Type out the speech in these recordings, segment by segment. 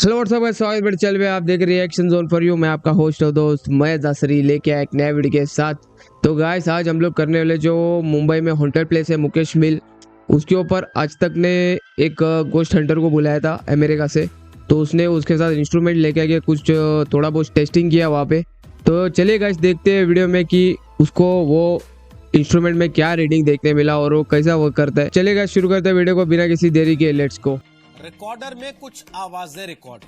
Hello what's up guys, स्वागत है चल आप देख रिएक्शन जोन फॉर यू। मैं आपका होस्ट और दोस्त मयज दासरी लेके आया एक नया वीडियो के साथ। तो गाइस आज हम लोग करने वाले जो मुंबई में हॉन्टेड प्लेस है मुकेश मिल, उसके ऊपर आज तक ने एक गोस्ट हंटर को बुलाया था अमेरिका से। तो उसने उसके साथ इंस्ट्रूमेंट लेके आके कुछ थोड़ा बहुत टेस्टिंग किया वहाँ पे। तो चलिए गाइस देखते हैं वीडियो में कि उसको वो इंस्ट्रूमेंट में क्या रीडिंग देखने मिला और वो कैसा वर्क करता है। चलिए गाइस शुरू करते हैं वीडियो को बिना किसी देरी के। Let's go. रिकॉर्डर में कुछ आवाजें रिकॉर्ड,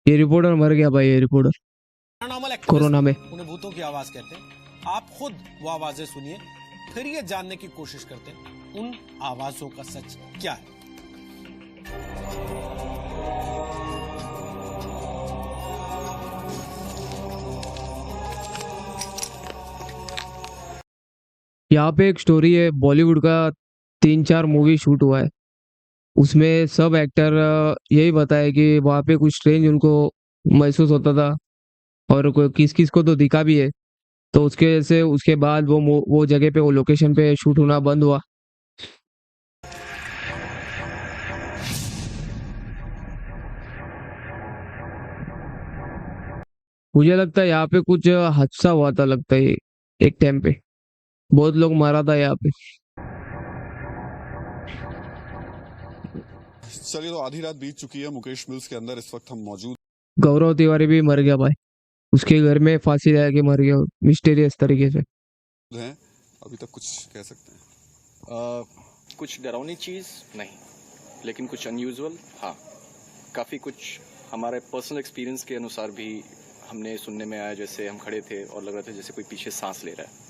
ये रिपोर्टर मर गया भाई, ये रिपोर्टर पैरानॉर्मल कोरोना में। उन्हें भूतों की आवाज कहते हैं। आप खुद वो आवाजें सुनिए, फिर ये जानने की कोशिश करते हैं उन आवाजों का सच क्या है। यहाँ पे एक स्टोरी है, बॉलीवुड का 3-4 मूवी शूट हुआ है। उसमें सब एक्टर यही बताया कि वहाँ पे कुछ स्ट्रेंज उनको महसूस होता था और किस किस को तो दिखा भी है। तो उसके वजह से उसके बाद वो जगह पे वो लोकेशन पे शूट होना बंद हुआ। मुझे लगता है यहाँ पे कुछ हादसा हुआ था, लगता है एक टाइम पे बहुत लोग मारा था यहाँ पे। चलिए, तो आधी रात बीत चुकी है मुकेश मिल्स के अंदर। इस वक्त हम मौजूद गौरव तिवारी भी मर गया भाई, उसके घर में फांसी लगा के मर गया मिस्टीरियस तरीके से। हैं। अभी तक कुछ कह सकते हैं? कुछ डरावनी चीज़ नहीं, लेकिन कुछ अनयूजुअल हाँ, काफ़ी कुछ हमारे पर्सनल एक्सपीरियंस के अनुसार भी हमने सुनने में आया। जैसे हम खड़े थे और लग रहा था जैसे कोई पीछे सांस ले रहा है।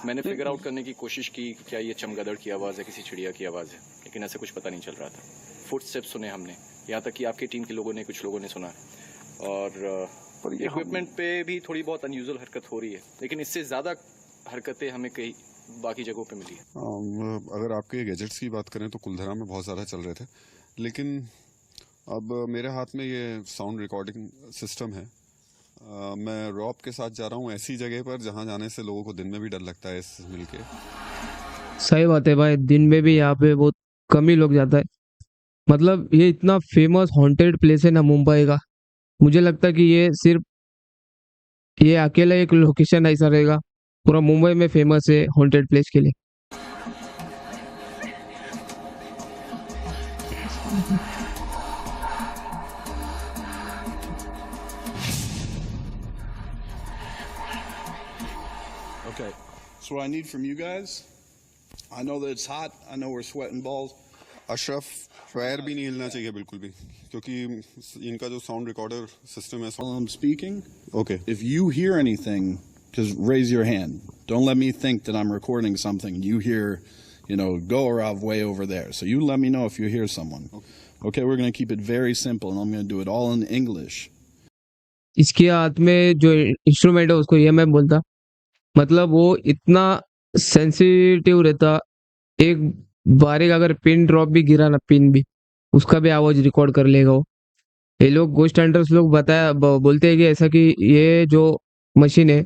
मैंने फिगर आउट करने की कोशिश की क्या ये चमगादड़ की आवाज़ है, किसी चिड़िया की आवाज़ है, लेकिन ऐसे कुछ पता नहीं चल रहा था। फुटस्टेप्स सुने हमने, यहाँ तक कि आपकी टीम के लोगों ने, कुछ लोगों ने सुना। और इक्विपमेंट पे भी थोड़ी बहुत अनयूजुअल हरकत हो रही है, लेकिन इससे ज़्यादा हरकतें हमें कई बाकी जगहों पे मिली है। अगर आपके गैजेट्स की बात करें तो कुलधरा में बहुत ज़्यादा चल रहे थे, लेकिन अब मेरे हाथ में ये साउंड रिकॉर्डिंग सिस्टम है। मैं रॉब के साथ जा रहा हूँ ऐसी जगह पर जहाँ जाने से लोगों को दिन में भी डर लगता है इस मिल के। सही बात है भाई, दिन में भी यहाँ पे बहुत कम ही लोग जाता है। मतलब ये इतना फेमस हॉन्टेड प्लेस है ना मुंबई का, मुझे लगता है कि ये सिर्फ ये अकेला एक लोकेशन ऐसा रहेगा, पूरा मुंबई में फेमस है हॉन्टेड प्लेस के लिए। Okay, so what I need from you guys, I know that it's hot, I know we're sweating balls. Ashraf, पैर भी नहीं हिलना चाहिए बिल्कुल भी, क्योंकि इनका जो साउंड रिकॉर्डर सिस्टम है। While I'm speaking, okay, if you hear anything, just raise your hand. Don't let me think that I'm recording something. You hear, Gorov way over there. So you let me know if you hear someone. Okay, we're going to keep it very simple, and I'm going to do it all in English. इसके हाथ में जो instrument है उसको ये मैं बोलता, मतलब वो इतना सेंसिटिव रहता। एक बारीक अगर पिन ड्रॉप भी गिरा ना, पिन भी, उसका भी आवाज रिकॉर्ड कर लेगा वो। ये लोग गोस्ट हंटर्स लोग बोलते हैं कि ऐसा कि ये जो मशीन है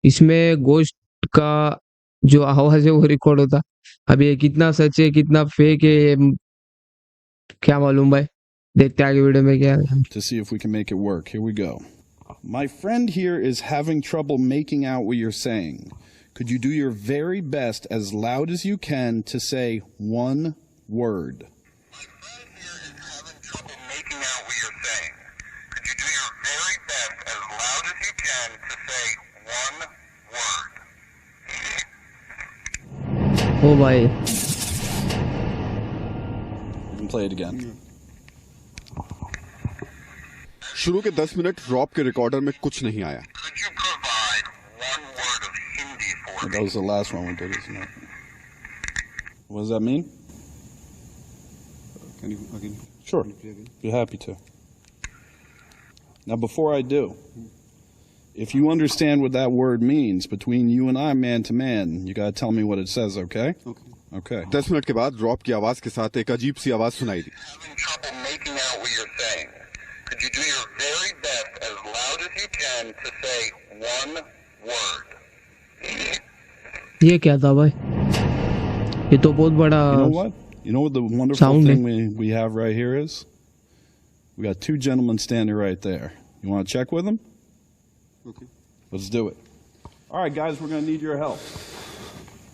इसमें गोस्ट का जो आवाज है वो रिकॉर्ड होता। अब ये कितना सच है कितना फेक है ये क्या मालूम भाई, देखते आगे वीडियो में क्या है। To see if we can make it work. Here we go. My friend here is having trouble making out what you're saying. Could you do your very best as loud as you can to say one word? My friend here is having trouble making out what you're saying. Could you do your very best as loud as you can to say one word? ओ भाई, You can play it again. शुरू के 10 minute Rob के recorder में कुछ नहीं आया। Could you provide one word of Hindi for me? That was the last one we did, isn't it? What does that mean? Can you again? Sure. Be happy to. Now, before I do, if you understand what that word means between you and I, man to man, you gotta tell me what it says, okay? Okay. 10 minute के बाद Rob की आवाज के साथ एक अजीब सी आवाज सुनाई दी। Having trouble making out what you're saying. Could you do your very best as loud as you can to say one word? ये क्या था भाई, ये तो बहुत बड़ा You know what? You know what the wonderful sound thing we have right here is? We got two gentlemen standing right there. You want to check with them? Okay. Let's do it. All right, guys, we're going to need your help.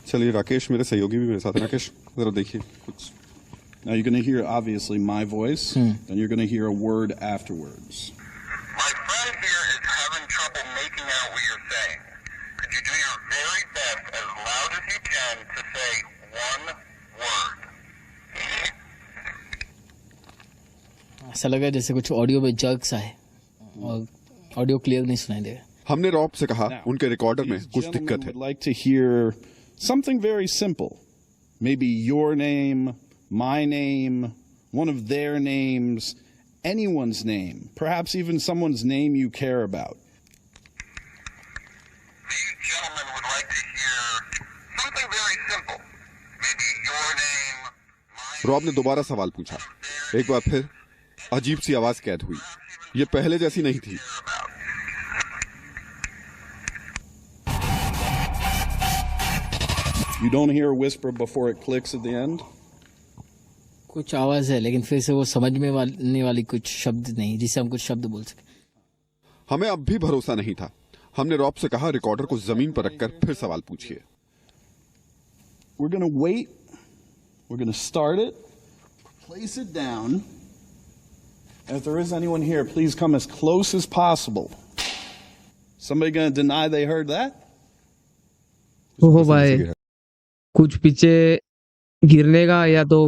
चलिए राकेश मेरे सहयोगी भी मेरे साथ हैं। राकेश जरा देखिए कुछ। Now you're going to hear obviously my voice, and you're going to hear a word afterwards. My friend here is having trouble making out what you're saying. Could you do your very best, as loud as you can, to say one word? ऐसा लगा जैसे कुछ audio में jerks आए और audio clear नहीं सुनाई दे रहा। हमने रॉब से कहा Now, उनके रिकॉर्डर में these कुछ gentlemen दिक्कत है। would like to hear something very simple. Maybe your name, my name, one of their names, anyone's name, perhaps even someone's name you care about. These gentlemen would like to hear something very simple. Maybe your name, my Rob ने दोबारा सवाल पूछा। एक बार फिर अजीब सी आवाज कैद हुई। ये पहले जैसी नहीं थी। You don't hear a whisper before it clicks at the end? कुछ आवाज है लेकिन फिर से वो समझ में आने वाली कुछ शब्द नहीं जिससे हम कुछ शब्द बोल सके। हमें अब भी भरोसा नहीं था। हमने रॉब से कहा रिकॉर्डर को जमीन पर रखकर फिर सवाल पूछिए। We're going to wait. We're going to start it. Place it down. If there is anyone here, please come as close as possible. Somebody going to deny they heard that? ओहो भाई, कुछ पीछे गिरने का या तो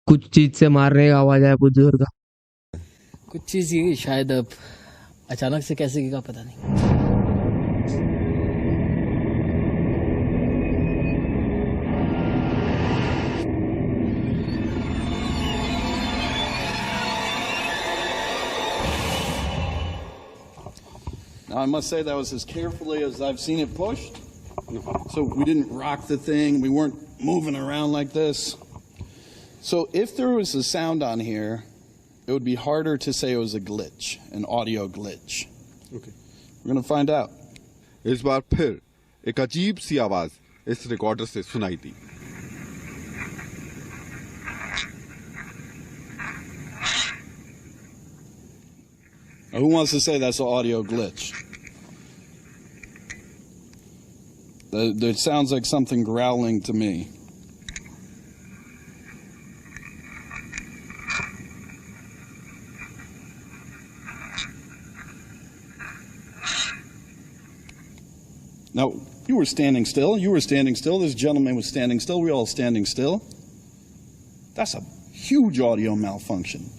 कुछ चीज से मारने का आवाज आया कुछ जोर का। कुछ चीज ये शायद अब अचानक से कैसे गिरा पता नहीं। Now, I must say that was as carefully as I've seen it pushed. So we didn't rock the thing. We weren't moving around like this. So if there was a sound on here, it would be harder to say it was a glitch, an audio glitch. Okay. We're going to find out. इस बार फिर एक अजीब सी आवाज इस recorder से सुनाई दी। Now, who wants to say that's an audio glitch? That sounds like something growling to me. Now, you were standing still. You were standing still. This gentleman was standing still. We all standing still. That's a huge audio malfunction.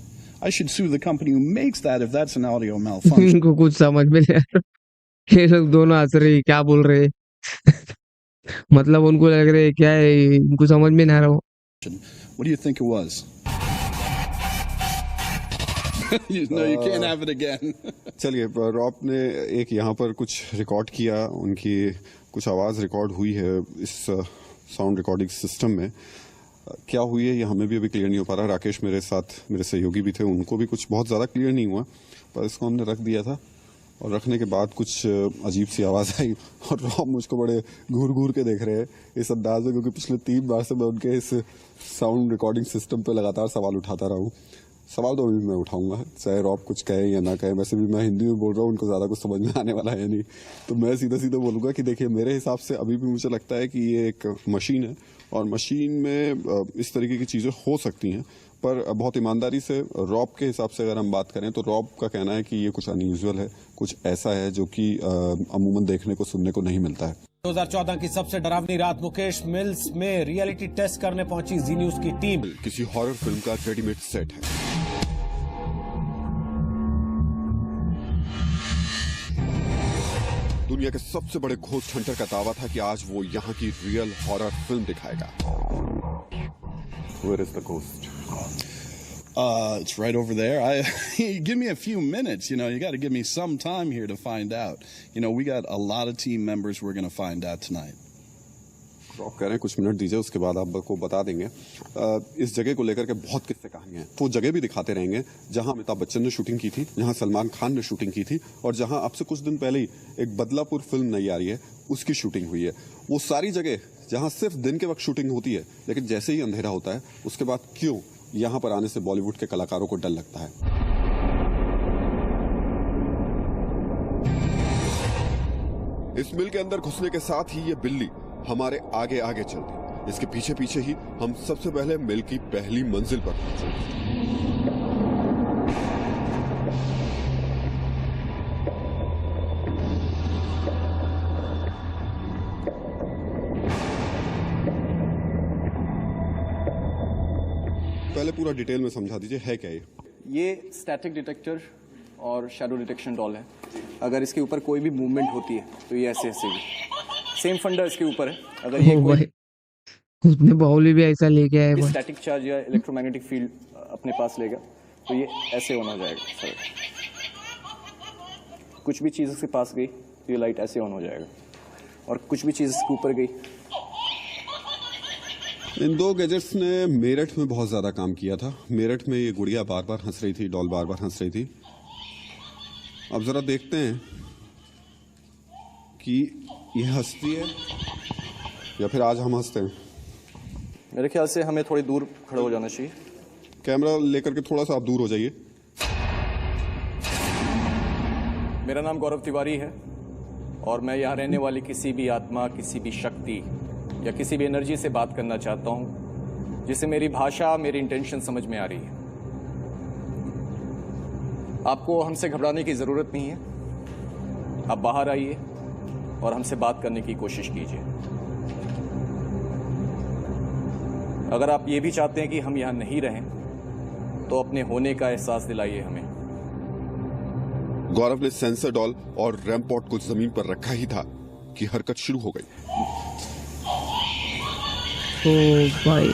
I should sue the company who makes that if that's an audio malfunction. इनको कुछ समझ में नहीं आ रहा। ये लोग दोनों हंस रहे क्या बोल रहे मतलब उनको लग रहा है क्या है इनको समझ में नहीं आ रहा। What do you think it was? No, you can't have it again. चलिए रॉब ने एक यहाँ पर कुछ रिकॉर्ड किया। उनकी कुछ आवाज रिकॉर्ड हुई है इस साउंड रिकॉर्डिंग सिस्टम में। क्या हुई है ये हमें भी अभी क्लियर नहीं हो पा रहा। राकेश मेरे साथ मेरे सहयोगी भी थे, उनको भी कुछ बहुत ज़्यादा क्लियर नहीं हुआ, पर इसको हमने रख दिया था और रखने के बाद कुछ अजीब सी आवाज़ आई और रॉब मुझको बड़े घूर घूर के देख रहे हैं इस अंदाज में, क्योंकि पिछले 3 बार से मैं उनके इस साउंड रिकॉर्डिंग सिस्टम पे लगातार सवाल उठाता रहा हूँ। सवाल तो अभी मैं उठाऊंगा, चाहे रॉब कुछ कहे या ना कहे। वैसे भी मैं हिंदी में बोल रहा हूँ, उनको ज़्यादा कुछ समझ में आने वाला है नहीं, तो मैं सीधा सीधा बोलूँगा कि देखिए मेरे हिसाब से अभी भी मुझे लगता है कि ये एक मशीन है और मशीन में इस तरीके की चीज़ें हो सकती हैं, पर बहुत ईमानदारी से रॉब के हिसाब से अगर हम बात करें तो रॉब का कहना है कि ये कुछ अनयूजुअल है, कुछ ऐसा है जो कि अमूमन देखने को सुनने को नहीं मिलता है। 2014 की सबसे डरावनी रात मुकेश मिल्स में रियलिटी टेस्ट करने पहुंची जी न्यूज की टीम। किसी हॉरर फिल्म का रेडीमेड सेट है। दुनिया के सबसे बड़े घोस्ट हंटर का दावा था कि आज वो यहाँ की रियल हॉरर फिल्म दिखाएगा। Where is the ghost? It's right over there. Give me a few minutes. You know, you got to give me some time here to find out. You know, we got a lot of team members we're going to find out tonight. Rob कह रहे हैं कुछ minute दीजिए, उसके बाद आपको बता देंगे। इस जगह को लेकर के बहुत किस्से कहानियां हैं। वो जगह भी दिखाते रहेंगे जहां अमिताभ बच्चन ने शूटिंग की थी, जहां सलमान खान ने शूटिंग की थी और जहां अब से कुछ दिन पहले ही एक बदलापुर फिल्म नई आ रही है उसकी शूटिंग हुई है। वो सारी जगह जहां सिर्फ दिन के वक्त शूटिंग होती है, लेकिन जैसे ही अंधेरा होता है उसके बाद क्यों यहाँ पर आने से बॉलीवुड के कलाकारों को डर लगता है। इस मिल के अंदर घुसने के साथ ही ये बिल्ली हमारे आगे आगे चलती। इसके पीछे पीछे ही हम सबसे पहले मिल की पहली मंजिल पर पहुंचे। पहले पूरा डिटेल में समझा दीजिए, है क्या ये स्टैटिक डिटेक्टर और शैडो डिटेक्शन डॉल है। अगर इसके ऊपर कोई भी मूवमेंट होती है तो ये ऐसे ऐसे सेम फंडा इसके ऊपर है। अगर ये ओ कोई भाई उसने बाहुली भी ऐसा लेके आया भाई। स्टैटिक चार्ज या इलेक्ट्रोमैग्नेटिक फील्ड अपने पास लेगा तो ये ऐसे ऑन हो जाएगा। सर कुछ भी चीज़ इसके पास गई तो ये लाइट ऐसे ऑन हो जाएगा, और कुछ भी चीज़ इसके ऊपर गई। इन दो गैजेट्स ने मेरठ में बहुत ज्यादा काम किया था। मेरठ में ये गुड़िया बार बार हंस रही थी, डॉल बार बार हंस रही थी। अब जरा देखते हैं कि ये हंसती है या फिर आज हम हंसते हैं। मेरे ख्याल से हमें थोड़ी दूर खड़े हो जाना चाहिए। कैमरा लेकर के थोड़ा सा आप दूर हो जाइए। मेरा नाम गौरव तिवारी है और मैं यहाँ रहने वाली किसी भी आत्मा, किसी भी शक्ति या किसी भी एनर्जी से बात करना चाहता हूँ जिससे मेरी भाषा, मेरी इंटेंशन समझ में आ रही है। आपको हमसे घबराने की ज़रूरत नहीं है। आप बाहर आइए और हमसे बात करने की कोशिश कीजिए। अगर आप ये भी चाहते हैं कि हम यहाँ नहीं रहें तो अपने होने का एहसास दिलाइए हमें। गौरव ने सेंसर डॉल और रैम पॉड को जमीन पर रखा ही था कि हरकत शुरू हो गई। ओ भाई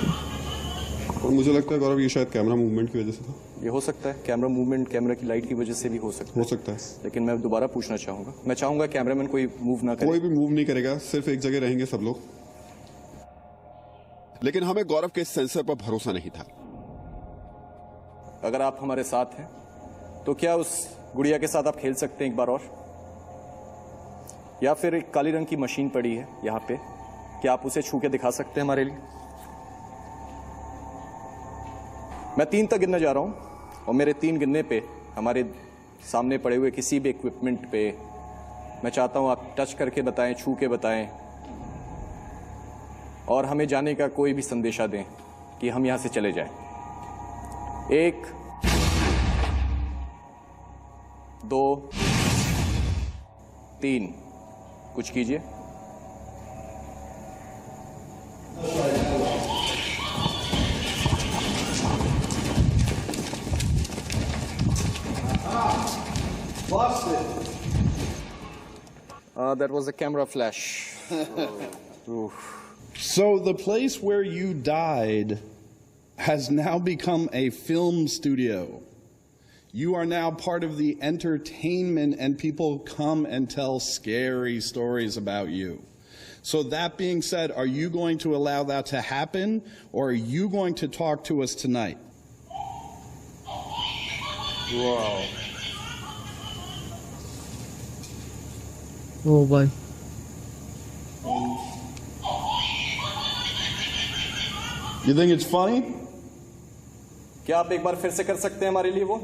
और मुझे लगता है गौरव ये शायद कैमरा मूवमेंट की वजह से था। ये हो सकता है कैमरा मूवमेंट, कैमरा की लाइट की वजह से भी हो सकता है। लेकिन मैं दोबारा पूछना चाहूंगा, मैं चाहूंगा कैमरामैन कोई मूव ना करे। कोई भी मूव नहीं करेगा, सिर्फ एक जगह रहेंगे सब लोग। लेकिन हमें गौरव के सेंसर पर भरोसा नहीं था। अगर आप हमारे साथ हैं तो क्या उस गुड़िया के साथ आप खेल सकते हैं एक बार और? या फिर एक काली रंग की मशीन पड़ी है यहाँ पे, क्या आप उसे छू के दिखा सकते हैं हमारे लिए? मैं 3 तक गिनने जा रहा हूं और मेरे 3 गिनने पे हमारे सामने पड़े हुए किसी भी इक्विपमेंट पे मैं चाहता हूं आप टच करके बताएं, छू के बताएं और हमें जाने का कोई भी संदेशा दें कि हम यहां से चले जाएं। 1 2 3 कुछ कीजिए। That was a camera flash. So the place where you died has now become a film studio. You are now part of the entertainment, and people come and tell scary stories about you. So that being said, are you going to allow that to happen, or are you going to talk to us tonight? Wow. ओ भाई You think it's funny? क्या आप एक बार फिर से कर सकते हैं हमारे लिए वो?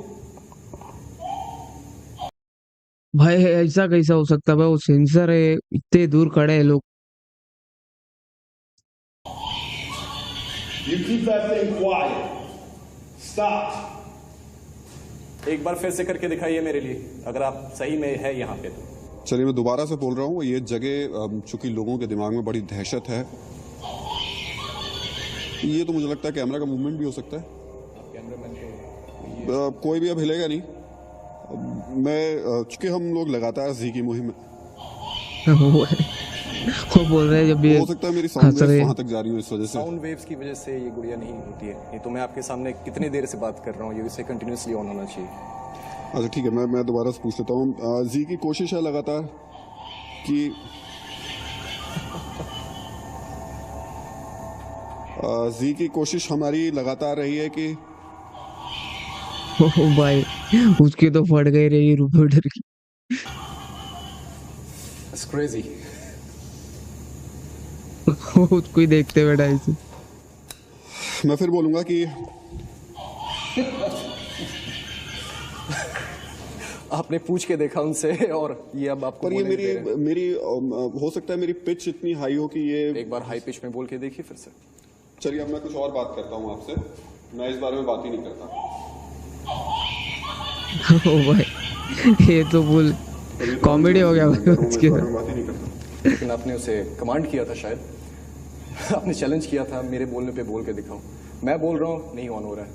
भाई ऐसा कैसा हो सकता है भाई? वो सेंसर है, इतने दूर खड़े हैं लोग। You keep that thing quiet. Stop. एक बार फिर से करके दिखाइए मेरे लिए, अगर आप सही में है यहाँ पे तो। चलिए मैं दोबारा से बोल रहा हूँ, ये जगह चूंकि लोगों के दिमाग में बड़ी दहशत है, ये तो मुझे लगता है कैमरा का मूवमेंट भी हो सकता है। कोई भी अब हिलेगा नहीं। मैं चूंकि हम लोग लगातार जी की मुहिम में, वो बोल रहे हैं जब भी हो सकता है मेरी साउंड हंस रहे वेव्स हैं। वहां तक जा रही हो इस वजह से। साउंड वेव्स की वजह से ये गुड़िया नहीं होती है। नहीं तो मैं आपके सामने कितनी देर से बात कर रहा हूँ, ये इसे कंटिन्यूसली ऑन होना चाहिए। अच्छा ठीक है, मैं दोबारा से पूछ लेता हूँ। जी की कोशिश है लगातार कि जी की कोशिश हमारी लगातार रही है कि ओ भाई उसकी तो फट गई रही रिपोर्टर की। That's crazy. उसको ही देखते बैठा ऐसे। मैं फिर बोलूंगा कि आपने पूछ के देखा उनसे और ये अब आपको पर ये बोलने दे रहे हैं। मेरी हो सकता है मेरी पिच इतनी हाई हो कि ये एक बार हाई पिच में बोल के देखिए फिर से। चलिए अब मैं कुछ और बात करता हूँ आपसे, मैं इस बारे में बात ही नहीं करता। ओ भाई ये तो फुल कॉमेडी हो गया भाई मैं इस उसके बारे साथ। में बात ही नहीं करता। लेकिन आपने उसे कमांड किया था शायद, आपने चैलेंज किया था मेरे बोलने पे बोल के दिखाओ। मैं बोल रहा हूँ नहीं ऑन हो रहा है,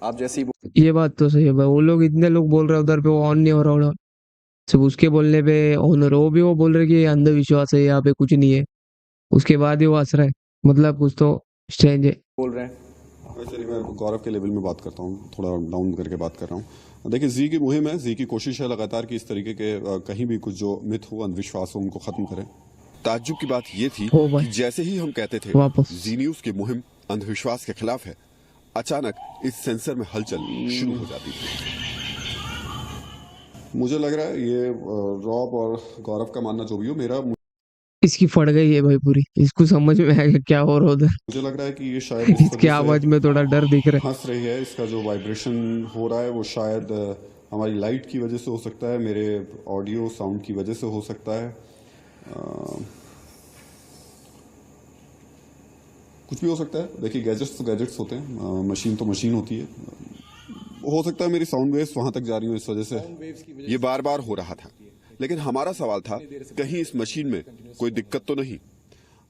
आप जैसे ही ये बात तो सही है भाई, वो लोग इतने लोग बोल रहे हैं उधर पे वो ऑन नहीं हो रहा, सिर्फ उसके बोलने पे ऑन हो रहा है। वो भी वो बोल रहे कि ये अंधविश्वास है, यहाँ पे कुछ नहीं है, उसके बाद ही वो हंस रहा है। मतलब कुछ तो स्ट्रेंज है। बोल रहे हैं। चलिए मैं गौरव के लेवल में बात करता हूँ, थोड़ा डाउन करके बात कर रहा हूँ। देखिए जी की मुहिम है, जी की कोशिश है लगातार कि इस तरीके के कहीं भी कुछ जो मिथ हो, अंधविश्वास हो, उनको खत्म करें। ताज्जुब की बात ये थी हो भाई। कि जैसे ही हम कहते थे वापस। जी न्यूज की मुहिम अंधविश्वास के खिलाफ है, अचानक इस सेंसर में हलचल शुरू हो जाती थी। मुझे लग रहा है ये रॉब और गौरव का मानना जो भी हो, मेरा इसकी फट गई है भाई पूरी, इसको समझ में आएगा क्या हो रहा उधर। मुझे लग रहा है कि ये शायद इस इसके वजह से आवाज में थोड़ा डर दिख रहा है। हंस रही है। इसका जो वाइब्रेशन हो रहा है वो शायद हमारी लाइट की वजह से हो सकता है, मेरे ऑडियो साउंड की वजह से हो सकता है, कुछ भी हो सकता है। देखिए गैजेट्स तो गैजेट्स होते हैं, मशीन तो मशीन होती है। हो सकता है मेरी साउंड वेव्स वहां तक जा रही हो इस वजह से। ये बार बार हो रहा था, लेकिन हमारा सवाल था कहीं इस मशीन में कोई दिक्कत तो नहीं।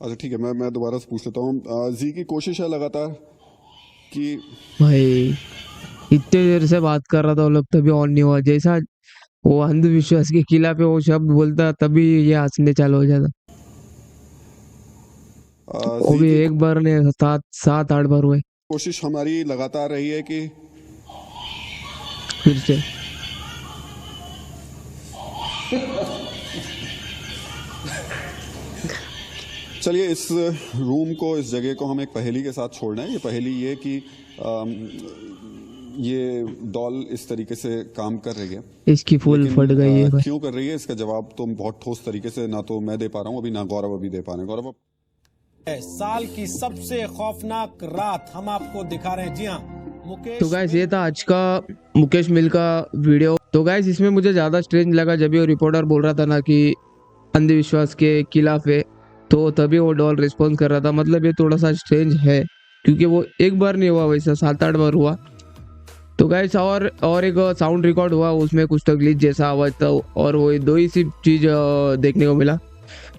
अच्छा ठीक है, मैं दोबारा से पूछ लेता हूँ। जी की कोशिश है लगातार कि भाई इतने देर से बात कर रहा था वो लोग, तभी ऑन नहीं हुआ। जैसा वो अंधविश्वास के खिलाफ वो शब्द बोलता तभी ये हंसने चालू हो जाता। वो जी भी की एक बार ने 7-8 बार हुए कोशिश हमारी लगातार रही है कि फिर से। चलिए इस रूम को, इस जगह को हम एक पहेली के साथ छोड़ना है। ये पहेली ये कि ये डॉल इस तरीके से काम कर रही है, इसकी फुल लेकिन फट गई है भाई। क्यों कर रही है इसका जवाब तो बहुत ठोस तरीके से ना तो मैं दे पा रहा हूँ अभी, ना गौरव अभी दे पा रहे हैं। गौरव साल की सबसे खौफनाक रात हम आपको दिखा रहे हैं। जी हाँ, मुकेश तो गाइस ये था आज का मुकेश मिल का वीडियो। तो गाइस इसमें मुझे ज्यादा स्ट्रेंज लगा जब भी वो रिपोर्टर बोल रहा था ना कि अंधविश्वास के खिलाफ है, तो तभी वो डॉल रिस्पॉन्स कर रहा था। मतलब ये थोड़ा सा स्ट्रेंज है क्योंकि वो एक बार नहीं हुआ, वैसा 7-8 बार हुआ। तो गाइस और एक साउंड रिकॉर्ड हुआ, उसमें कुछ तो ग्लिच जैसा आवाज था और वो दो ही सी चीज देखने को मिला।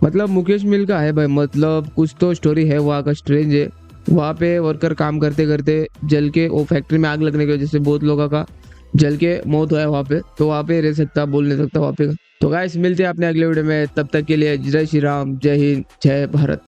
मतलब मुकेश मिल का है भाई, मतलब कुछ तो स्टोरी है वहाँ का, स्ट्रेंज है। वहाँ पे वर्कर काम करते करते जल के, वो फैक्ट्री में आग लगने की वजह से बहुत लोगों का जल के मौत हुआ है वहाँ पे। तो वहाँ पे रह सकता, बोल नहीं सकता वहाँ पे। तो गाइस मिलते हैं अपने अगले वीडियो में, तब तक के लिए जय श्री राम, जय हिंद, जय भारत।